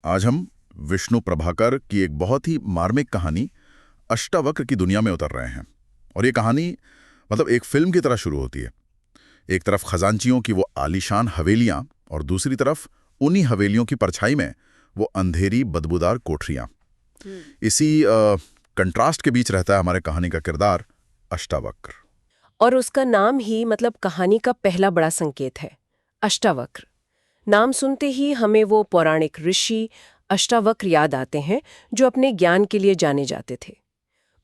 आज हम विष्णु प्रभाकर की एक बहुत ही मार्मिक कहानी अष्टावक्र की दुनिया में उतर रहे हैं। और ये कहानी मतलब एक फिल्म की तरह शुरू होती है। एक तरफ खजांचियों की वो आलीशान हवेलियां और दूसरी तरफ उन्हीं हवेलियों की परछाई में वो अंधेरी बदबूदार कोठरियां। इसी कंट्रास्ट के बीच रहता है हमारे कहानी का किरदार अष्टावक्र। और उसका नाम ही मतलब कहानी का पहला बड़ा संकेत है, अष्टावक्र। नाम सुनते ही हमें वो पौराणिक ऋषि अष्टावक्र याद आते हैं जो अपने ज्ञान के लिए जाने जाते थे।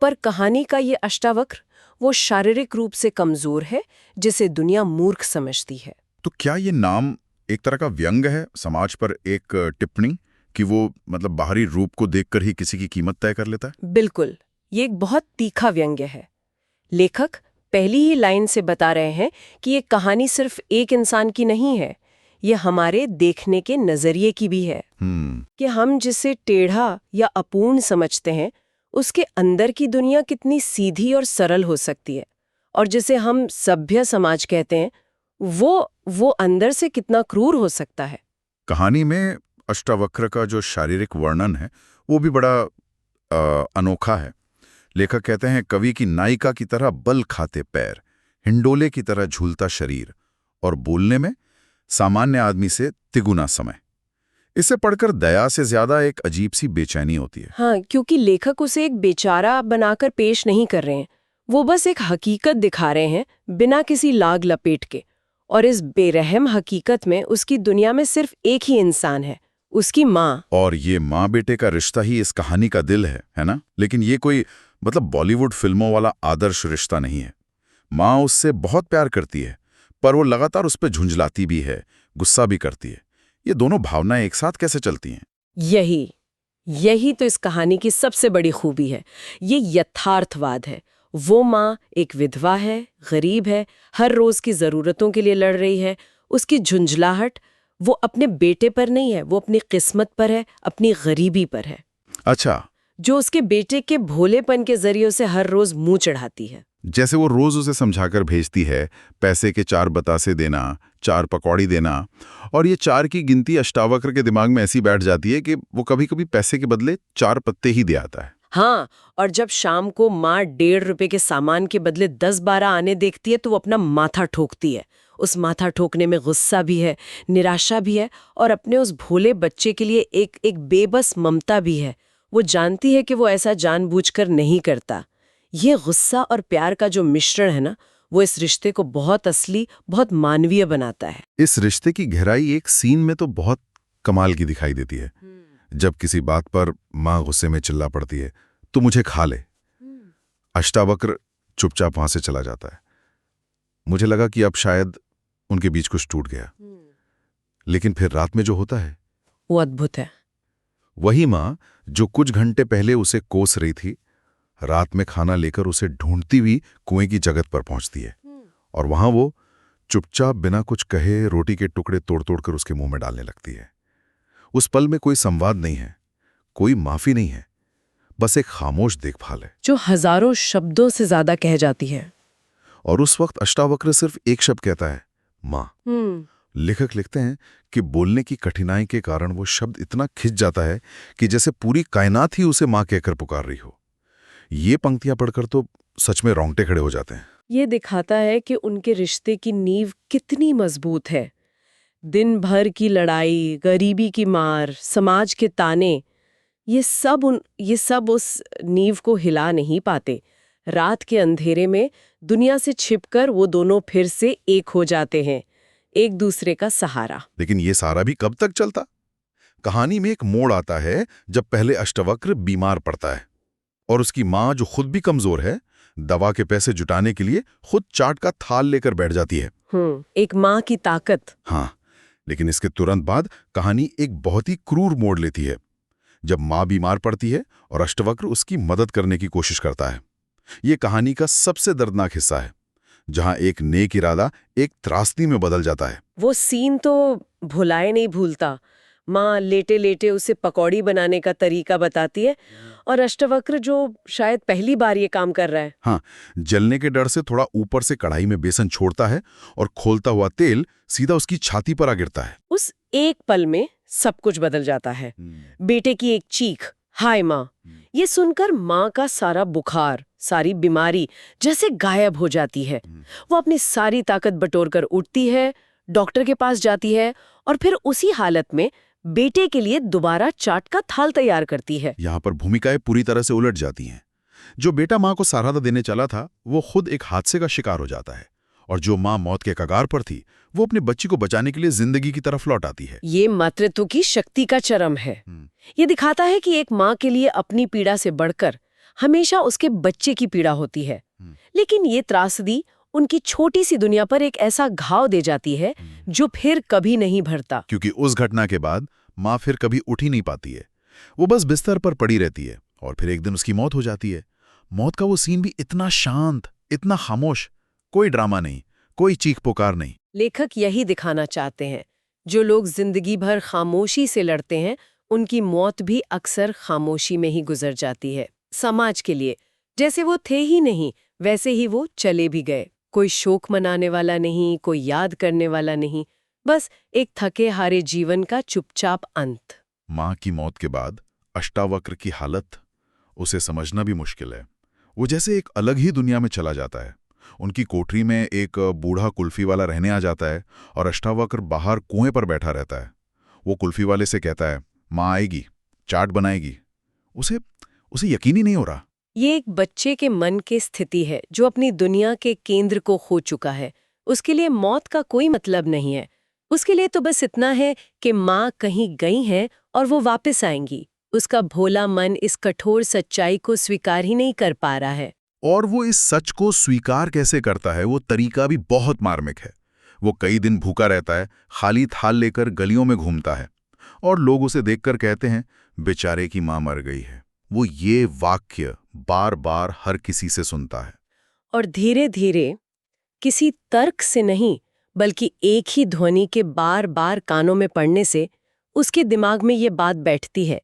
पर कहानी का ये अष्टावक्र वो शारीरिक रूप से कमजोर है जिसे दुनिया मूर्ख समझती है। तो क्या ये नाम एक तरह का व्यंग है, समाज पर एक टिप्पणी कि वो मतलब बाहरी रूप को देखकर ही किसी की कीमत तय कर लेता है? बिल्कुल, ये एक बहुत तीखा व्यंग्य है। लेखक पहली ही लाइन से बता रहे हैं कि ये कहानी सिर्फ एक इंसान की नहीं है, ये हमारे देखने के नजरिए की भी है। कि हम जिसे टेढ़ा या अपूर्ण समझते हैं उसके अंदर की दुनिया कितनी सीधी और सरल हो सकती है, और जिसे हम सभ्य समाज कहते हैं वो अंदर से कितना क्रूर हो सकता है। कहानी में अष्टावक्र का जो शारीरिक वर्णन है वो भी बड़ा अनोखा है। लेखक कहते हैं, कवि की नायिका की तरह बल खाते पैर, हिंडोले की तरह झूलता शरीर और बोलने में सामान्य आदमी से तिगुना समय। इसे पढ़कर दया से ज्यादा एक अजीब सी बेचैनी होती है। हाँ, क्योंकि लेखक उसे एक बेचारा बनाकर पेश नहीं कर रहे हैं, वो बस एक हकीकत दिखा रहे हैं बिना किसी लाग लपेट के। और इस बेरहम हकीकत में उसकी दुनिया में सिर्फ एक ही इंसान है, उसकी माँ। और ये माँ बेटे का रिश्ता ही इस कहानी का दिल है ना? लेकिन ये कोई मतलब बॉलीवुड फिल्मों वाला आदर्श रिश्ता नहीं है। माँ उससे बहुत प्यार करती है, पर वो लगातार उस पर झुंझलाती भी है, गुस्सा भी करती है। ये दोनों भावनाएं एक साथ कैसे चलती हैं? यही तो इस कहानी की सबसे बड़ी खूबी है। ये यथार्थवाद है। वो माँ एक विधवा है, गरीब है, हर रोज की जरूरतों के लिए लड़ रही है। उसकी झुंझलाहट वो अपने बेटे पर नहीं है, वो अपनी किस्मत पर है, अपनी गरीबी पर है। अच्छा, जो उसके बेटे के भोलेपन के जरिए से हर रोज मुंह चढ़ाती है। जैसे वो रोज उसे समझाकर भेजती है, पैसे के 4 बतासे देना, 4 पकौड़ी देना, और ये 4 की गिनती अष्टावक्र के दिमाग में ऐसी बैठ जाती है कि वो कभी-कभी पैसे के बदले 4 पत्ते ही दे आता है। हाँ, और जब शाम को माँ 1.5 रुपए के सामान के बदले 10-12 आने देखती है तो वो अपना माथा ठोकती है। उस माथा ठोकने में गुस्सा भी है, निराशा भी है, और अपने उस भोले बच्चे के लिए एक बेबस ममता भी है। वो जानती है कि वो ऐसा जानबूझकर नहीं करता। ये गुस्सा और प्यार का जो मिश्रण है ना, वो इस रिश्ते को बहुत असली, बहुत मानवीय बनाता है। इस रिश्ते की गहराई एक सीन में तो बहुत कमाल की दिखाई देती है। जब किसी बात पर माँ गुस्से में चिल्ला पड़ती है, तो मुझे खा ले। अष्टावक्र चुपचाप वहां से चला जाता है। मुझे लगा कि अब शायद उनके बीच कुछ टूट गया। लेकिन फिर रात में जो होता है वो अद्भुत है। वही माँ जो कुछ घंटे पहले उसे कोस रही थी, रात में खाना लेकर उसे ढूंढती हुई कुएं की जगत पर पहुंचती है। और वहां वो चुपचाप बिना कुछ कहे रोटी के टुकड़े तोड़ तोड़कर उसके मुंह में डालने लगती है। उस पल में कोई संवाद नहीं है, कोई माफी नहीं है, बस एक खामोश देखभाल है जो हजारों शब्दों से ज्यादा कह जाती है। और उस वक्त अष्टावक्र सिर्फ एक शब्द कहता है, माँ। लेखक लिखते हैं कि बोलने की कठिनाई के कारण वो शब्द इतना खिंच जाता है कि जैसे पूरी कायनात ही उसे माँ कहकर पुकार रही हो। ये पंक्तियां पढ़कर तो सच में रोंगटे खड़े हो जाते हैं। ये दिखाता है कि उनके रिश्ते की नींव कितनी मजबूत है। दिन भर की लड़ाई, गरीबी की मार, समाज के ताने, ये सब उस नींव को हिला नहीं पाते। रात के अंधेरे में दुनिया से छिपकर वो दोनों फिर से एक हो जाते हैं, एक दूसरे का सहारा। लेकिन ये सारा भी कब तक चलता? कहानी में एक मोड़ आता है जब पहले अष्टावक्र बीमार पड़ता है और उसकी माँ, जो खुद भी कमजोर है, दवा के पैसे जुटाने के लिए खुद चाट का थाल लेकर बैठ जाती है। एक माँ की ताकत। हाँ, लेकिन इसके तुरंत बाद कहानी एक बहुत ही क्रूर मोड़ लेती है जब माँ बीमार पड़ती है और अष्टावक्र उसकी मदद करने की कोशिश करता है। ये कहानी का सबसे दर्दनाक हिस्सा है, जहां एक नेक इरादा एक त्रासदी में बदल जाता है। वो सीन तो भुलाए नहीं भूलता। माँ लेटे लेटे उसे पकौड़ी बनाने का तरीका बताती है, और अष्टावक्र जो शायद पहली बार ये काम कर रहा है, हाँ, जलने के डर से थोड़ा ऊपर से कढ़ाई में बेसन छोड़ता है और खोलता हुआ तेल सीधा उसकी छाती पर आ गिरता है। उस एक पल में सब कुछ बदल जाता है। बेटे की एक चीख, हाय माँ, ये सुनकर माँ का सारा बुखार, सारी बीमारी जैसे गायब हो जाती है। वो अपनी सारी ताकत बटोर कर उठती है, डॉक्टर के पास जाती है और फिर उसी हालत में बेटे के लिए दोबारा चाट का थाल तैयार करती है। यहाँ पर भूमिकाएं पूरी तरह से उलट जाती हैं। जो बेटा माँ को सहारा देने चला था वो खुद एक हादसे का शिकार हो जाता है, और जो माँ मौत के कगार पर थी वो अपने बच्ची को बचाने के लिए जिंदगी की तरफ लौट आती है। ये मातृत्व की शक्ति का चरम है। ये दिखाता है कि एक माँ के लिए अपनी पीड़ा से बढ़कर हमेशा उसके बच्चे की पीड़ा होती है। लेकिन ये त्रासदी उनकी छोटी सी दुनिया पर एक ऐसा घाव दे जाती है जो फिर कभी नहीं भरता। क्योंकि उस घटना के बाद माँ फिर कभी उठ ही नहीं पाती है। वो बस बिस्तर पर पड़ी रहती है और फिर एक दिन उसकी मौत हो जाती है। मौत का वो सीन भी इतना शांत, इतना खामोश, कोई ड्रामा नहीं, कोई चीख पुकार नहीं। लेखक यही दिखाना चाहते हैं, जो लोग जिंदगी भर खामोशी से लड़ते हैं उनकी मौत भी अक्सर खामोशी में ही गुजर जाती है। समाज के लिए जैसे वो थे ही नहीं वैसे ही वो चले भी गए। कोई शोक मनाने वाला नहीं, कोई याद करने वाला नहीं, बस एक थके हारे जीवन का चुपचाप अंत। माँ की मौत के बाद अष्टावक्र की हालत, उसे समझना भी मुश्किल है। वो जैसे एक अलग ही दुनिया में चला जाता है। उनकी कोठरी में एक बूढ़ा कुल्फी वाला रहने आ जाता है और अष्टावक्र बाहर कुएं पर बैठा रहता है। वो कुल्फी वाले से कहता है, माँ आएगी, चाट बनाएगी। उसे यकीन ही नहीं हो रहा। ये एक बच्चे के मन की स्थिति है जो अपनी दुनिया के केंद्र को खो चुका है। उसके लिए मौत का कोई मतलब नहीं है। उसके लिए तो बस इतना है कि माँ कहीं गई हैं और वो वापस आएंगी। उसका भोला मन इस कठोर सच्चाई को स्वीकार ही नहीं कर पा रहा है। और वो इस सच को स्वीकार कैसे करता है, वो तरीका भी बहुत मार्मिक है। वो कई दिन भूखा रहता है, खाली थाल लेकर गलियों में घूमता है, और लोग उसे देखकर कहते हैं, बेचारे की माँ मर गई है। वो ये वाक्य बार बार हर किसी से सुनता है। और धीरे धीरे, किसी तर्क से नहीं बल्कि एक ही ध्वनि के बार बार कानों में पड़ने से उसके दिमाग में ये बात बैठती है,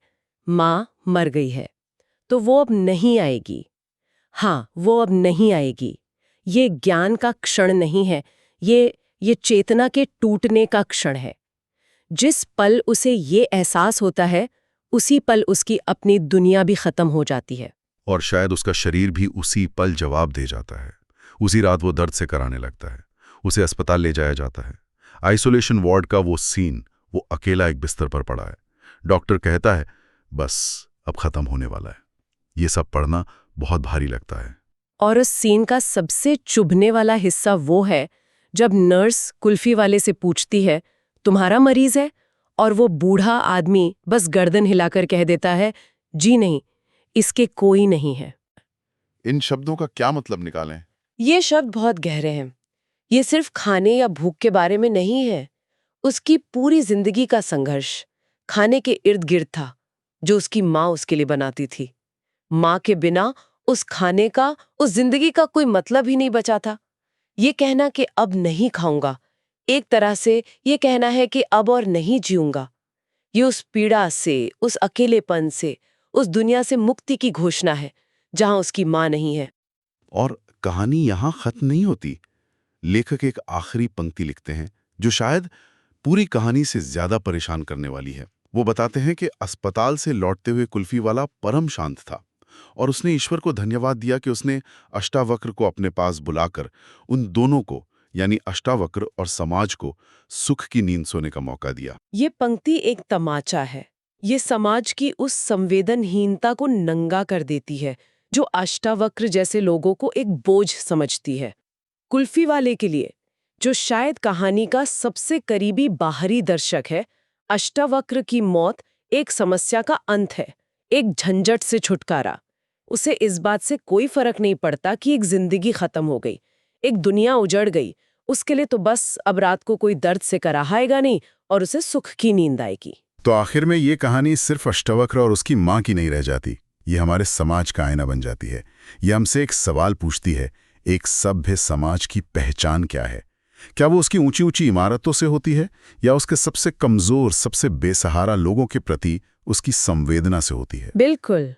माँ मर गई है तो वो अब नहीं आएगी। हाँ, वो अब नहीं आएगी। ये ज्ञान का क्षण नहीं है, ये चेतना के टूटने का क्षण है। जिस पल उसे ये एहसास होता है उसी पल उसकी अपनी दुनिया भी खत्म हो जाती है। और शायद उसका शरीर भी उसी पल जवाब दे जाता है। उसी रात वो दर्द से कराने लगता है। उसे अस्पताल ले जाया जाता है। आइसोलेशन वार्ड का वो सीन, वो अकेला एक बिस्तर पर पड़ा है। डॉक्टर कहता है, बस अब खत्म होने वाला है। ये सब पढ़ना बहुत भारी लगता है। और उस सीन का सबसे चुभने वाला हिस्सा वो है जब नर्स कुल्फी वाले से पूछती है, तुम्हारा मरीज है? और वो बूढ़ा आदमी बस गर्दन हिलाकर कह देता है, जी नहीं, इसके कोई नहीं है। इन शब्दों का क्या मतलब निकालें? ये शब्द बहुत गहरे हैं। ये सिर्फ खाने या भूख के बारे में नहीं है। उसकी पूरी जिंदगी का संघर्ष खाने के इर्द गिर्द था, जो उसकी माँ उसके लिए बनाती थी। माँ के बिना उस खाने का, उस जिंदगी का कोई मतलब ही नहीं बचा था। ये कहना कि अब नहीं खाऊंगा, एक तरह से ये कहना है कि अब और नहीं जीऊंगा। ये उस पीड़ा से, उस अकेलेपन से, उस दुनिया से मुक्ति की घोषणा है जहां उसकी माँ नहीं है। और कहानी यहाँ खत्म नहीं होती। लेखक एक आखिरी पंक्ति लिखते हैं जो शायद पूरी कहानी से ज्यादा परेशान करने वाली है। वो बताते हैं कि अस्पताल से लौटते हुए कुल्फी वाला परम शांत था और उसने ईश्वर को धन्यवाद दिया कि उसने अष्टावक्र को अपने पास बुलाकर उन दोनों को, यानी अष्टावक्र और समाज को, सुख की नींद सोने का मौका दिया। ये पंक्ति एक तमाचा है। ये समाज की उस संवेदनहीनता को नंगा कर देती है जो अष्टावक्र जैसे लोगों को एक बोझ समझती है। कुल्फी वाले के लिए, जो शायद कहानी का सबसे करीबी बाहरी दर्शक है, अष्टावक्र की मौत एक समस्या का अंत है, एक झंझट से छुटकारा। उसे इस बात से कोई फर्क नहीं पड़ता कि एक जिंदगी खत्म हो गई, एक दुनिया उजड़ गई। उसके लिए तो बस अब रात को कोई दर्द से कराहाएगा नहीं और उसे सुख की नींद आएगी। तो आखिर में ये कहानी सिर्फ अष्टावक्र और उसकी माँ की नहीं रह जाती, ये हमारे समाज का आईना बन जाती है। ये हमसे एक सवाल पूछती है, एक सभ्य समाज की पहचान क्या है? क्या वो उसकी ऊंची ऊंची इमारतों से होती है या उसके सबसे कमजोर, सबसे बेसहारा लोगों के प्रति उसकी संवेदना से होती है? बिल्कुल।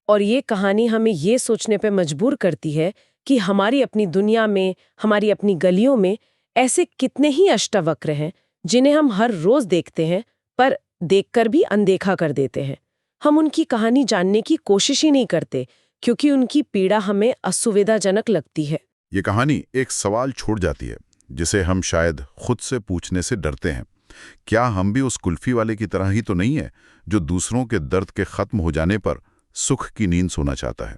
और ये कहानी हमें ये सोचने पे मजबूर करती है कि हमारी अपनी दुनिया में, हमारी अपनी गलियों में ऐसे कितने ही अष्टावक्र हैं जिन्हें हम हर रोज देखते हैं, पर देखकर भी अनदेखा कर देते हैं। हम उनकी कहानी जानने की कोशिश ही नहीं करते क्योंकि उनकी पीड़ा हमें असुविधाजनक लगती है। ये कहानी एक सवाल छोड़ जाती है जिसे हम शायद खुद से पूछने से डरते हैं। क्या हम भी उस कुल्फी वाले की तरह ही तो नहीं है जो दूसरों के दर्द के खत्म हो जाने पर सुख की नींद सोना चाहता है?